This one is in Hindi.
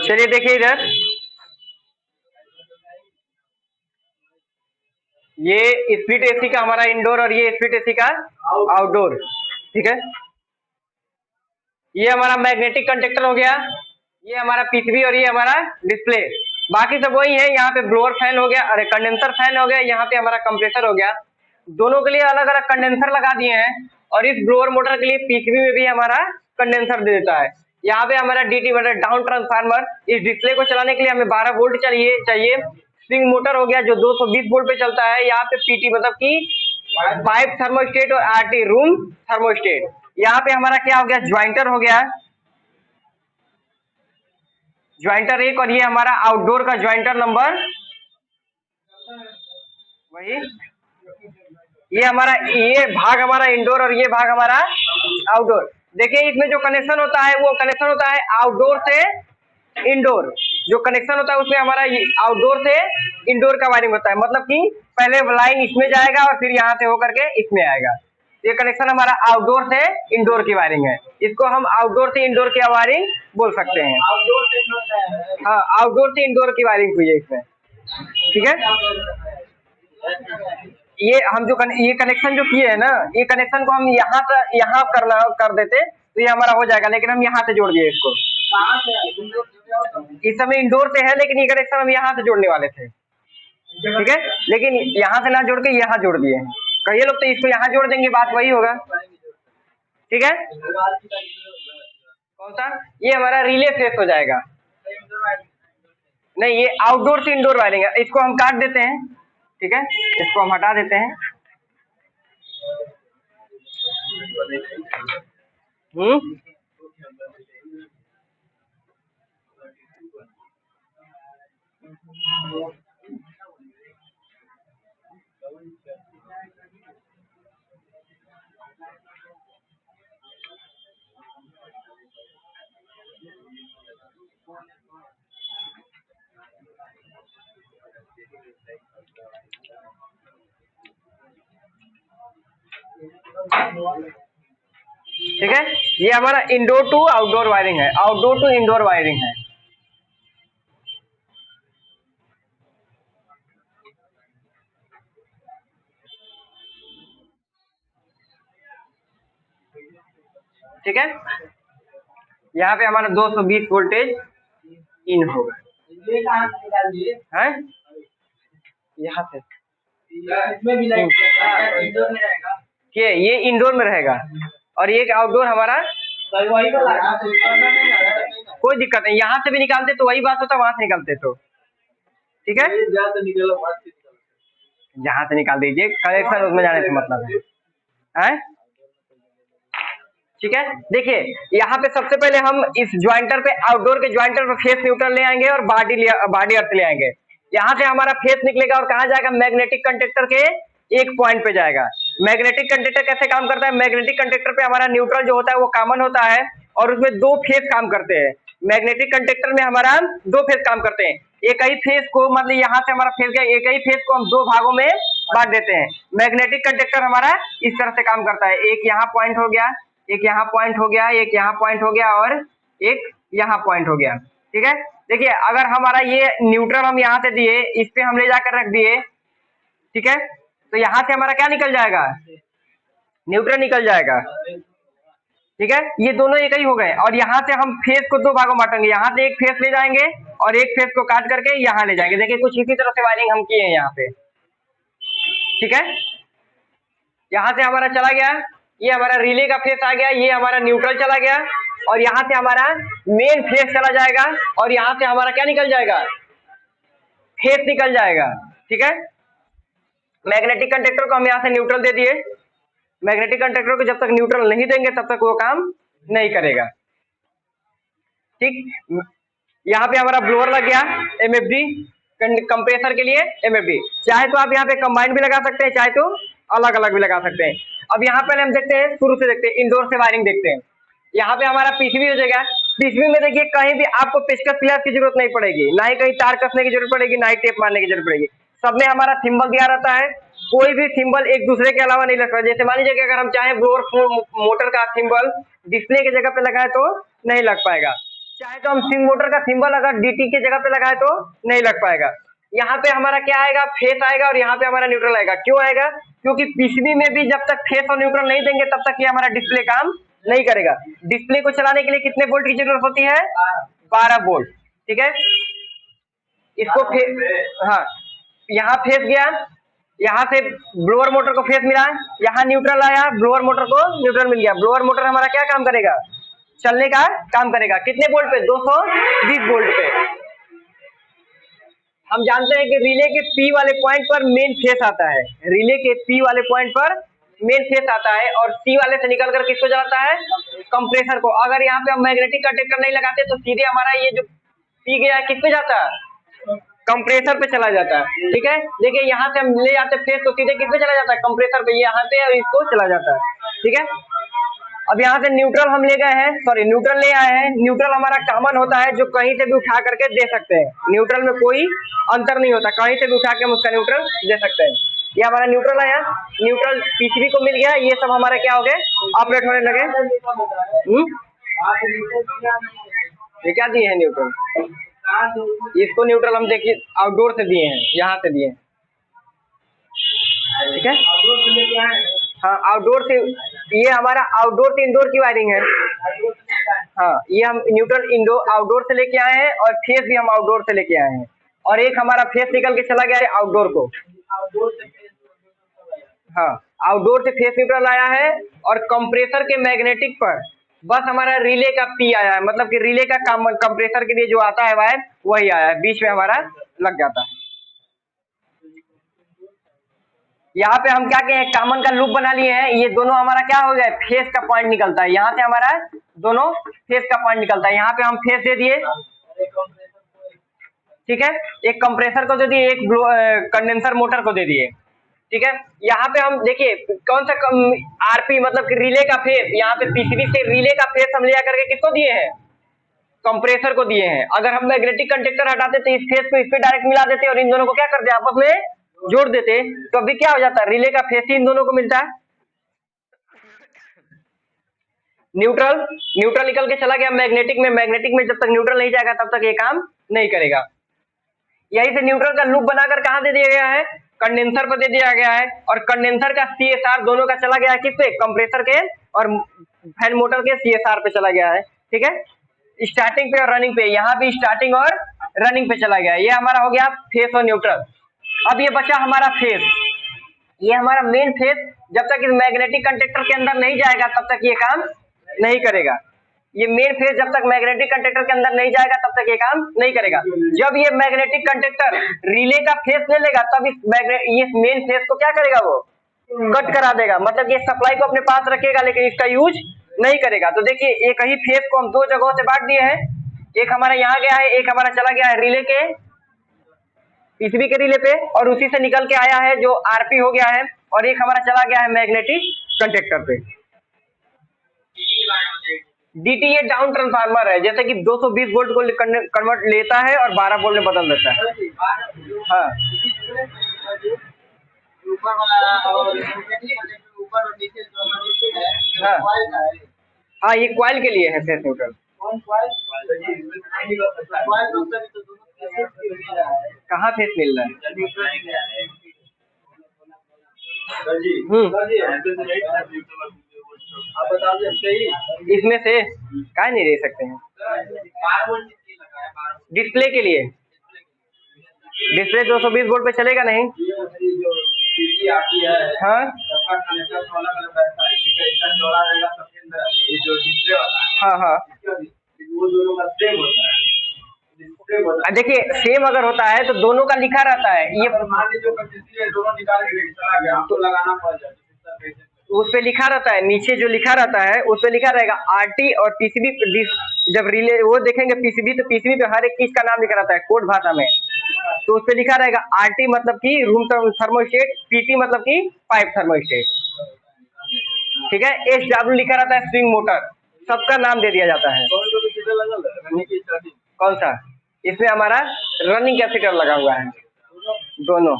चलिए देखिए इधर, ये स्प्लिट एसी का हमारा इंडोर और ये स्प्लिट एसी का आउटडोर। ठीक है, ये हमारा मैग्नेटिक कंडक्टर हो गया, ये हमारा पीसीबी और ये हमारा डिस्प्ले। बाकी सब वही है। यहाँ पे ब्लोअर फैन हो गया, अरे कंडेंसर फैन हो गया, यहाँ पे हमारा कंप्रेसर हो गया। दोनों के लिए अलग अलग कंडेंसर लगा दिए हैं और इस ब्लोअर मोटर के लिए पीसीबी में भी हमारा कंडेंसर दे देता है। यहाँ पे हमारा डीटी मतलब डाउन ट्रांसफार्मर, इस डिस्प्ले को चलाने के लिए हमें 12 वोल्ट चाहिए। स्विंग मोटर हो गया जो 220 वोल्ट पे चलता है। यहाँ पे पीटी मतलब कि पाइप थर्मोस्टेट और आरटी रूम थर्मोस्टेट। यहाँ पे हमारा क्या हो गया, ज्वाइंटर हो गया, ज्वाइंटर 1, और ये हमारा आउटडोर का ज्वाइंटर नंबर वही। ये हमारा ये भाग हमारा इंडोर और ये भाग हमारा आउटडोर। देखिए इसमें जो कनेक्शन होता है वो कनेक्शन होता है आउटडोर से इंडोर। जो कनेक्शन होता है उसमें हमारा आउटडोर से इंडोर का वायरिंग होता है, मतलब कि पहले लाइन इसमें जाएगा और फिर यहाँ से होकर के इसमें आएगा। ये कनेक्शन हमारा आउटडोर से इंडोर की वायरिंग है। इसको हम आउटडोर से इंडोर की वायरिंग बोल सकते हैं। हाँ, आउटडोर से इंडोर की वायरिंग हुई है इसमें। ठीक है, ये हम जो ये कनेक्शन जो किए है ना, ये कनेक्शन को हम यहाँ कर देते तो ये हमारा हो जाएगा, लेकिन हम यहाँ से जोड़ दिए इसको। इस समय इंडोर से है लेकिन ये कनेक्शन हम यहाँ से जोड़ने वाले थे। ठीक है, लेकिन यहाँ से ना जोड़ के यहाँ जोड़ दिए हैं। कई लोग तो इसको यहाँ जोड़ देंगे, बात वही होगा। ठीक है, कौन सा, ये हमारा रिले फेस हो जाएगा। नहीं, ये आउटडोर से इंडोर वायरिंग है। इसको हम काट देते हैं। ठीक है, इसको हम हटा देते हैं। ठीक है, ये हमारा इंडोर टू आउटडोर वायरिंग है, आउटडोर टू इंडोर वायरिंग है। ठीक है, यहाँ पे हमारा 220 वोल्टेज इन होगा। है यहाँ से इसमें भी इंडोर में रहेगा, ये इंडोर में रहेगा और ये आउटडोर हमारा वही वाला। कोई दिक्कत नहीं, यहाँ से भी निकालते तो वही बात होता, वहां से निकालते तो। ठीक है, जहाँ से निकाल दीजिए, कनेक्शन उसमें जाने से मतलब है। ठीक है, देखिए यहाँ पे सबसे पहले हम इस ज्वाइंटर पे, आउटडोर के ज्वाइंटर पे फेस न्यूट्रल ले आएंगे और बॉडी अर्थ ले आएंगे। यहाँ से हमारा फेस निकलेगा और कहाँ जाएगा, मैग्नेटिक कंडक्टर के एक पॉइंट पे जाएगा। मैग्नेटिक कंडक्टर कैसे काम करता है, मैग्नेटिक कंडक्टर पे हमारा न्यूट्रल जो होता है वो कॉमन होता है और उसमें 2 फेस काम करते हैं। मैग्नेटिक कंडक्टर में हमारा 2 फेस काम करते हैं। एक ही फेस को, मतलब यहाँ से हमारा फेस गया, एक ही फेस को हम 2 भागों में बांट देते हैं। मैग्नेटिक कंडक्टर हमारा इस तरह से काम करता है, एक यहाँ पॉइंट हो गया, एक यहाँ पॉइंट हो गया, एक यहाँ पॉइंट हो गया और एक यहाँ पॉइंट हो गया। ठीक है, देखिए अगर हमारा ये न्यूट्रल हम यहाँ से दिए, इस पे हम ले जाकर रख दिए, ठीक है, तो यहाँ से हमारा क्या निकल जाएगा, न्यूट्रल निकल जाएगा। ठीक है, ये दोनों एक ही हो गए और यहाँ से हम फेस को 2 भागों में बांटेंगे। यहाँ से एक फेस ले जाएंगे और एक फेस को काट करके यहाँ ले जाएंगे। देखिए कुछ इसी तरह से वायरिंग हम किए हैं यहाँ पे। ठीक है, यहाँ से हमारा चला गया, ये हमारा रिले का फेस आ गया, ये हमारा न्यूट्रल चला गया और यहाँ से हमारा मेन फेस चला जाएगा और यहाँ से हमारा क्या निकल जाएगा, फेस निकल जाएगा। ठीक है, मैग्नेटिक कंडक्टर को हम यहाँ से न्यूट्रल दे दिए। मैग्नेटिक कंडक्टर को जब तक न्यूट्रल नहीं देंगे तब तक वो काम नहीं करेगा। ठीक, यहाँ पे हमारा ब्लोअर लग गया, एमएफडी कंप्रेसर के लिए एमएफडी। चाहे तो आप यहाँ पे कंबाइन भी लगा सकते हैं, चाहे तो अलग अलग भी लगा सकते हैं। अब यहाँ पे हम देखते हैं, शुरू से देखते हैं, इंडोर से वायरिंग देखते हैं। यहाँ पे हमारा पीसीबी हो जाएगा। पीसीबी में देखिए कहीं भी आपको पेचकस प्लास की जरूरत नहीं पड़ेगी, ना ही कहीं तार कसने की जरूरत पड़ेगी, ना ही टेप मारने की जरूरत पड़ेगी। सब में हमारा सिंबल दिया रहता है, कोई भी सिंबल एक दूसरे के अलावा नहीं लगता। जैसे मान लीजिए कि अगर हम चाहें ब्लोअर मोटर का सिंबल डिस्प्ले की जगह पे लगाए तो नहीं लग पाएगा। चाहे तो हम स्विंग मोटर का सिंबल अगर डीटी के जगह पे लगाए तो नहीं लग पाएगा। यहाँ पे हमारा क्या आएगा, फेस आएगा, और यहाँ पे हमारा न्यूट्रल आएगा। क्यों आएगा? क्योंकि पीसीबी में भी जब तक फेस और न्यूट्रल नहीं देंगे तब तक ये हमारा डिस्प्ले काम नहीं करेगा। डिस्प्ले को चलाने के लिए कितने वोल्ट की जरूरत होती है? 12 वोल्ट। ठीक है, इसको हाँ, यहाँ फेस गया, यहाँ से ब्लोअर मोटर को फेस मिला, यहाँ न्यूट्रल आया, ब्लोअर मोटर को न्यूट्रल मिल गया। ब्लोअर मोटर हमारा क्या काम करेगा? चलने का काम करेगा। कितने वोल्ट पे? 220 वोल्ट पे। हम जानते हैं कि रिले के पी वाले पॉइंट पर मेन फेस आता है, रिले के पी वाले पॉइंट पर मेन फेस आता है, और सी वाले से निकल कर किसको जाता है? कंप्रेसर को। अगर यहाँ पे हम मैग्नेटिक कंडक्टर नहीं लगाते तो सीधे हमारा ये जो पी गया किस पे जाता है? कंप्रेसर पे चला जाता है। ठीक है, देखिए यहाँ से हम ले जाते फेस तो सीधे किस पे चला जाता है? कंप्रेसर पे, यहाँ पे, और इसको चला जाता है। ठीक है, अब यहाँ से न्यूट्रल हम ले गए हैं, सॉरी न्यूट्रल ले आए हैं। न्यूट्रल हमारा कॉमन होता है जो कहीं से भी उठा करके दे सकते हैं। न्यूट्रल में कोई अंतर नहीं होता, कहीं से भी उठा के हम उसका न्यूट्रल दे सकते हैं। ये हमारा न्यूट्रल आया, न्यूट्रल पीसीबी को मिल गया। ये सब हमारे क्या हो गए? ऑपरेट होने लगे। ये क्या दिए हैं न्यूट्रल? इसको न्यूट्रल हम देखिए आउटडोर से दिए हैं, यहाँ से दिए हैं। ठीक है, हाँ आउटडोर से, ये हमारा आउटडोर से इंडोर की वायरिंग है। हाँ, ये हम न्यूट्रल इंडोर आउटडोर से लेके आए हैं, और फेस भी हम आउटडोर से लेके आए हैं, और एक हमारा फेस निकल के चला गया है आउटडोर को। हाँ, आउटडोर से फेस न्यूट्रल आया है, और कंप्रेसर के मैग्नेटिक पर बस हमारा रिले का पी आया है, मतलब कि रिले का काम कंप्रेसर के लिए जो आता है वायर वही आया है, बीच में हमारा लग जाता है। यहाँ पे हम क्या कहें, कॉमन का लूप बना लिए हैं। ये दोनों हमारा क्या हो गया? फेस का पॉइंट निकलता है, यहाँ से हमारा दोनों फेस का पॉइंट निकलता है। यहाँ पे हम फेस दे दिए। ठीक है, एक कंप्रेसर को दे दिए, एक कंडेंसर मोटर को दे दिए। ठीक है, यहाँ पे हम देखिए कौन सा आरपी मतलब कि रिले का फेस, यहाँ पे पीसीबी से रिले का फेस हम ले करके किसको दिए हैं? कंप्रेसर को दिए हैं। अगर हम मैग्नेटिक कंडक्टर हटाते तो इस फेस को इस पे डायरेक्ट मिला देते और इन दोनों को क्या करते आपस में जोड़ देते, तो अभी क्या हो जाता है? रिले का फेस ही इन दोनों को मिलता है। न्यूट्रल निकल के चला गया मैग्नेटिक में। मैग्नेटिक में जब तक न्यूट्रल नहीं जाएगा तब तक ये काम नहीं करेगा। यही से न्यूट्रल का लूप बनाकर कहाँ दे दिया गया है? कंडेंसर पर दे दिया गया है, और कंडेंसर का सीएसआर दोनों का चला गया है किस पे? कंप्रेसर के और फैन मोटर के सीएसआर पे चला गया है। ठीक है, स्टार्टिंग पे और रनिंग पे, यहाँ भी स्टार्टिंग और रनिंग पे चला गया। ये हमारा हो गया फेस और न्यूट्रल। अब ये बचा हमारा फेस, ये हमारा मेन फेस जब तक इस मैग्नेटिक कंडक्टर के अंदर नहीं जाएगा तब तक ये काम नहीं करेगा। ये मेन फेस जब तक मैग्नेटिक कंडक्टर के अंदर नहीं जाएगा तब तक ये काम नहीं करेगा। जब ये मैग्नेटिक कंडक्टर रिले का फेस ले लेगा तब इस मेन फेस को क्या करेगा? वो कट करा देगा, मतलब ये सप्लाई को अपने पास रखेगा लेकिन इसका यूज नहीं करेगा। तो देखिए एक ही फेस को हम दो जगहों से बांट दिए हैं, एक हमारा यहाँ गया है, एक हमारा चला गया है रिले के पीसीबी के रिले पे, और उसी से निकल के आया है जो आरपी हो गया है, और एक हमारा चला गया है मैग्नेटिक कंडक्टर पे। डीटी ये डाउन ट्रांसफार्मर है, जैसे कि 220 वोल्ट को कन्वर्ट लेता है और 12 वोल्ट में बदल देता है। हाँ हाँ, ये क्वाइल के लिए है फेस न्यूट्रल। कहाँ फेस मिल रहा है? इसमें से क्या नहीं ले सकते हैं? डिस्प्ले के लिए डिस्प्ले 220 वोल्ट पे चलेगा नहीं। हाँ हाँ हाँ, देखिए सेम अगर होता है तो दोनों का लिखा रहता है, ये उस पे लिखा रहता है, नीचे जो लिखा रहता है उस पे लिखा रहेगा आरटी और पीसीबी। जब रिले वो देखेंगे पीसीबी तो पीसीबी पे हर एक चीज का नाम लिखा रहता है कोड भाषा में, तो उस पे लिखा रहेगा आरटी मतलब कि रूम थर्मोस्टेट, पीटी मतलब कि पाइप थर्मोस्टेट। ठीक है, एसडब्ल्यू लिखा रहता है स्विंग मोटर, सबका नाम दे दिया जाता है। कौन सा? इसमें हमारा रनिंग कैपेसिटर लगा हुआ है, दोनों